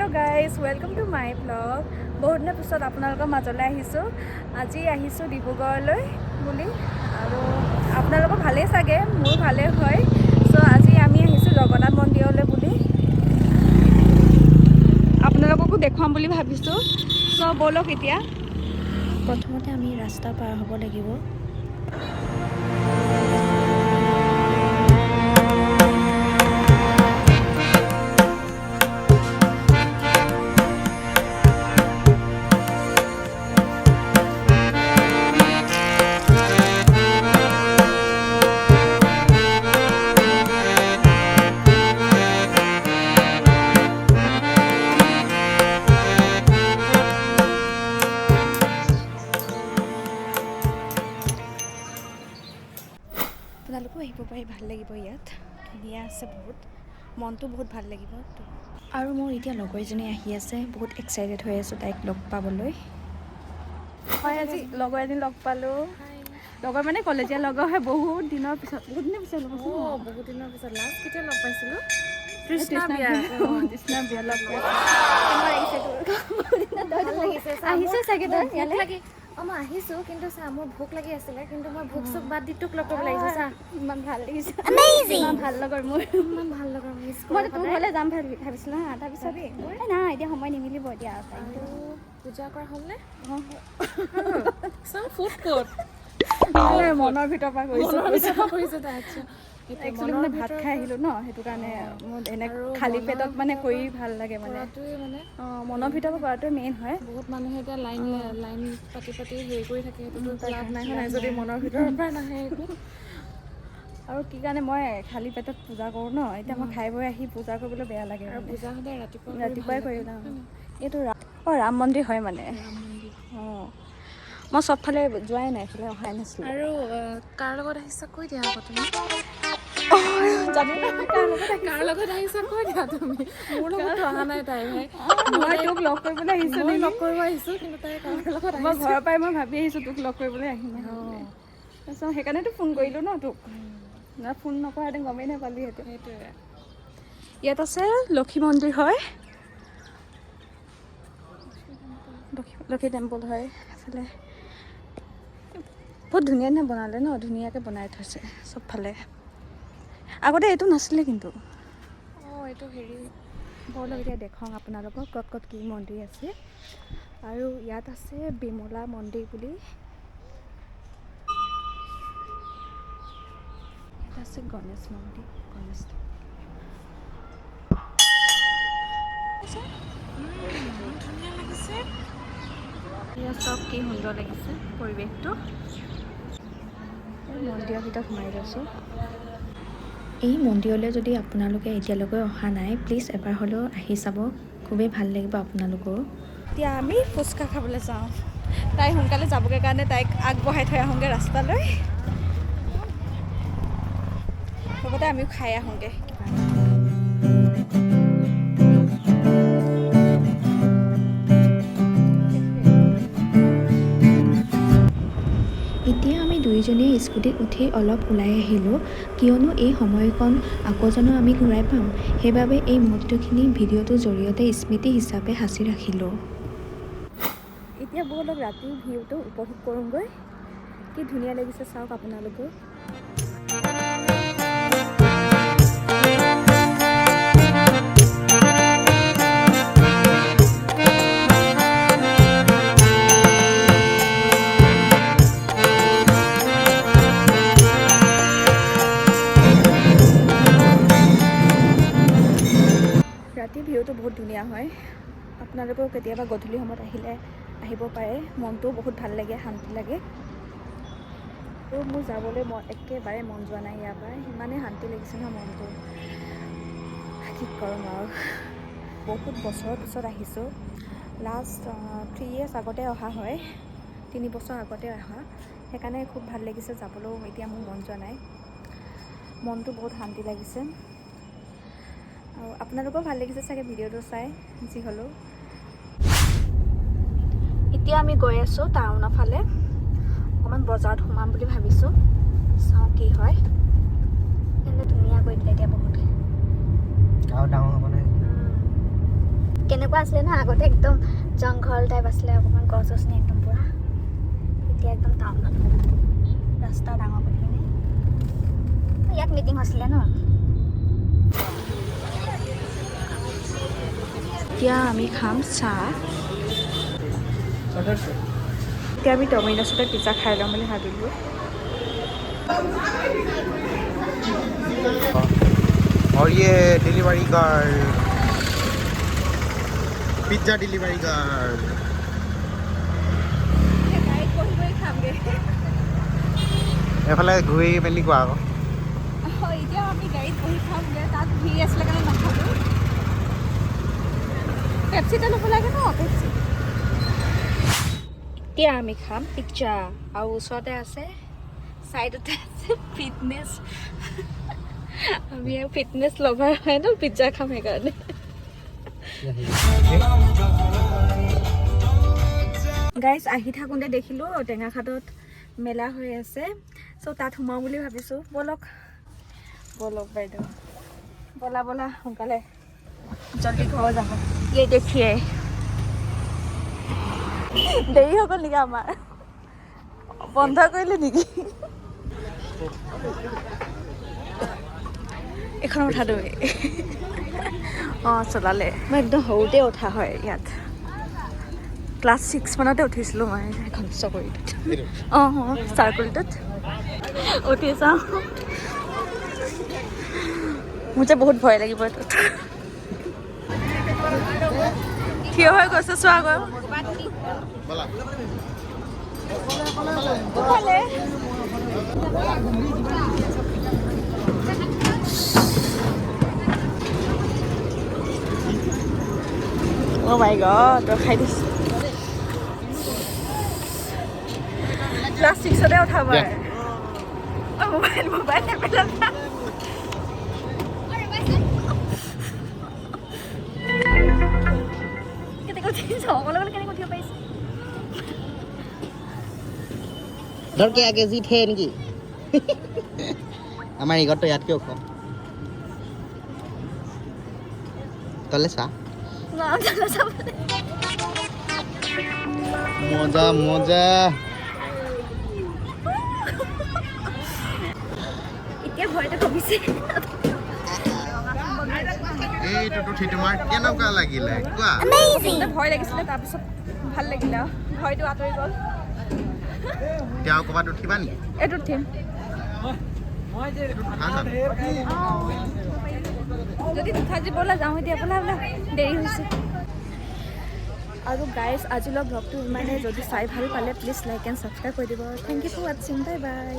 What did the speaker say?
hello guys welcome to my blog बहुत दिन पिছত आपनालोকৰ মাজলৈ আহিছোঁ আজি আহিছোঁ ডিব্ৰুগড়লৈ বুলি আৰু आपनालोকৰ ভালেই চাগে মোৰ ভালেই হয় সো আজি আমি আহিছোঁ জগন্নাথ মন্দিৰলৈ বুলি आपनालोককো দেখুৱাম বুলি ভাবিছোঁ সো বলক এতিয়া প্ৰথমতে আমি ৰাস্তা পাৰ হ'ব লাগিব আপোনালোকো আহিব পাৰি ভাল লাগিব ইয়াত ধুনীয়া আছে বহুত মনটো বহুত ভাল লাগিব আৰু মোৰ এতিয়া লগৰ এজনী আহি আছে বহুত এক্সাইটেড হৈ আছোঁ তাইক লগ পাবলৈ হয় আজি লগৰ এজনী লগ পালোঁ লগৰ মানে কলেজীয়া লগৰ হয় বহুত দিনৰ পিছত লগ পাইছোঁ লাষ্ট কেতিয়া লগ পাইছিলোঁ তৃষ্ণা বিয়া লগ পাইছোঁ আহিছে চাগে তই ইয়ালৈ মই আহিছোঁ কিন্তু চা মোৰ ভোক লাগি আছিলে কিন্তু মই ভোক চোক বাদ দি তোক লগ কৰিব লাগিছে চা ইমান ভাল লাগিছে ইমান ভাল লগৰ মোৰ ইমান ভাল লগৰ মিছ মই তোৰ ঘৰলৈ যাম ভাবিছিলোঁ হা তাৰপিছত নাই এতিয়া সময় নিমিলিব এতিয়া পূজা কৰা হ'লনে চাওঁ ফুড ক'ত মনৰ ভিতৰৰ পৰা কৰিছে তাই আচ্ছা একচুৱেলি মানে ভাত খাই আহিলোঁ ন সেইটো কাৰণে মোৰ এনে খালী পেটত মানে কৰি ভাল লাগে মানে মনৰ ভিতৰৰ পৰা কৰাটোৱে মেইন হয় বহুত মানুহে এতিয়া লাইন পাতি হেৰি কৰি থাকে সেইটোতো লাভ নাই যদি মনৰ ভিতৰৰ পৰা নাহে একো আৰু কি কাৰণে মই খালী পেটত পূজা কৰোঁ ন এতিয়া মই খাই বৈ আহি পূজা কৰিবলৈ বেয়া লাগে আৰু পূজা সদায় ৰাতিপুৱাই কৰি লওঁ এইটো ৰাম মন্দিৰ হয় মানে অঁ মই চবফালে যোৱাই নাই এইফালে অহাই নাছিলোঁ আৰু কাৰ লগত আহিছা কৈ দিয়া আকৌ তুমি কাৰ লগত আহিছা কৈ দিয়া তুমি মোৰ লগতো অহা নাই তাই ভাই মই তোক লগ কৰিবলৈ আহিছোঁ মই লগ কৰিব আহিছোঁ কিন্তু তাই কাৰ লগত মই ঘৰৰ পৰাই মই ভাবি আহিছোঁ তোক লগ কৰিবলৈ আহিম তাৰপিছত সেইকাৰণেতো ফোন কৰিলোঁ ন তোক না ফোন নকৰাহেঁতেন গমেই নাপালিহেঁতেন সেইটোৱে ইয়াত আছে লক্ষী মন্দিৰ হয় লক্ষী টেম্পল হয় এফালে বহুত ধুনীয়া ধুনীয়া বনালে ন ধুনীয়াকৈ বনাই থৈছে চবফালে আগতে এইটো নাছিলে কিন্তু এইটো হেৰি বৰলক এতিয়া দেখাওঁ আপোনালোকক ক'ত ক'ত কি মন্দিৰ আছে আৰু ইয়াত আছে বিমলা মন্দিৰ বুলি ইয়াত আছে গণেশ মন্দিৰ গণেশ ধুনীয়া লাগিছে ইয়াত চব কি সুন্দৰ লাগিছে পৰিৱেশটো মন্দিৰৰ ভিতৰত সোমাই গৈছোঁ এই মন্দিৰলৈ যদি আপোনালোকে এতিয়ালৈকে অহা নাই প্লিজ এবাৰ হ'লেও আহি চাব খুবেই ভাল লাগিব আপোনালোকৰো এতিয়া আমি ফুচকা খাবলৈ যাওঁ তাই সোনকালে যাবগৈ কাৰণে তাইক আগবঢ়াই থৈ আহোঁগৈ ৰাস্তালৈ লগতে আমিও খাই আহোঁগৈ এতিয়া আমি দুয়োজনীয়ে স্কুটিত উঠি অলপ ওলাই আহিলোঁ কিয়নো এই সময়কণ আকৌ জানো আমি ঘূৰাই পাম সেইবাবে এই মুহূৰ্তখিনি ভিডিঅ'টোৰ জৰিয়তে স্মৃতি হিচাপে সাঁচি ৰাখিলোঁ এতিয়া ব'লক ৰাতিৰ ভিউটো উপভোগ কৰোঁগৈ কি ধুনীয়া লাগিছে চাওক আপোনালোকেও ৰাতিৰ ভিউটো বহুত ধুনীয়া হয় আপোনালোকেও কেতিয়াবা গধূলি সময়ত আহিব পাৰে মনটোও বহুত ভাল লাগে শান্তি লাগে আৰু মোৰ যাবলৈ একেবাৰে মন যোৱা নাই ইয়াৰ পৰা ইমানেই শান্তি লাগিছে ন মনটো কি কৰোঁ আৰু বহুত বছৰৰ পিছত আহিছোঁ লাষ্ট 3 years আগতে অহা হয় 3 বছৰ আগতে অহা সেইকাৰণে খুব ভাল লাগিছে যাবলৈও এতিয়া মোৰ মন যোৱা নাই মনটো বহুত শান্তি লাগিছে আৰু আপোনালোকেও ভাল লাগিছে চাগে ভিডিঅ'টো চাই যি হ'লেও এতিয়া আমি গৈ আছোঁ টাউনৰ ফালে অকণমান বজাৰত সোমাম বুলি ভাবিছোঁ চাওঁ কি হয় ধুনীয়া কৰি দিলে এতিয়া বহুত আৰু ডাঙৰ হ'ব নাই কেনেকুৱা আছিলে না আগতে একদম জংঘল টাইপ আছিলে অকণমান গছ গছনি একদম পুৰা এতিয়া একদম টাউনত ৰাস্তা ডাঙৰ কৰি কিনে ইয়াত মিটিং হৈছিলে ন এতিয়া আমি খাম চাহ এতিয়া আমি ডমিন'ছতে পিজ্জা খাই ল'ম বুলি ভাবিলোঁ और ये delivery girl pizza delivery girl এফালে ঘূৰি মেলি কোৱা আকৌ এতিয়া আমি গাড়ীত বহি খামগৈ তাত ভিৰ আছিলে কাৰণে নাখালোঁ পেপচিটা ল'ব লাগে ন পেপচি এতিয়া আমি খাম পিজ্জা আৰু ওচৰতে আছে চাইডতে আছে ফিটনেছ আমি আৰু ফিটনেছ লভাৰ হয় ন পিজ্জা খাম সেইকাৰণে গাইজ আহি থাকোঁতে দেখিলোঁ টেঙাখাটত মেলা হৈ আছে চ' তাত সোমাওঁ বুলি ভাবিছোঁ ব'লক ব'লক বাইদেউ ব'লা ব'লা সোনকালে জলদি ঘৰ যাব এই দেখিয়ে দেৰি হৈ গ'ল নেকি আমাৰ বন্ধ কৰিলে নেকি এখন উঠা তুমি অঁ চলালে মই একদম সৰুতে উঠা হয় ইয়াত ক্লাছ 6 মানতে উঠিছিলোঁ মই এখন চকৰিটোত অঁ অঁ চাৰ্কুলটোত উঠি চাওঁ মোৰ যে বহুত ভয় লাগিব এইটোত থিয় হৈ গৈছে চোৱা গৈ Oh my god, ৰখাই দিছোঁ ক্লাছ 6তে উঠা বাৰ মোবাইল মোবাইল নেপেলাবা কেনেকৈ উঠিছ অকলে অকলে কেনেকৈ উঠিব পাৰিছে ধৰ কে আগে জিত হে নেকি আমাৰ ইগতটো ইয়াতকে ওখ তলে চা মজা মজা এতিয়া ভয়তে কমিছে এইটোতো তোমাৰ কেনেকুৱা লাগিলে কোৱা ভয় লাগিছিলে তাৰপিছত ভাল লাগিলে ভয়টো আঁতৰি গ'ল এতিয়া ক'ৰবাত উঠিবা নেকি এইটোত উঠিম যদি দুটা জীৱলৈ যাওঁ এতিয়া বোলা বোলা দেৰি হৈছে আৰু গাইজ আজিলৈ ব্লগটো ইমানে যদি চাই ভাল পালে প্লিজ লাইক এণ্ড ছাবস্ক্ৰাইব কৰি দিব থেংক ইউ ফৰ ৱাটছিং বাই বাই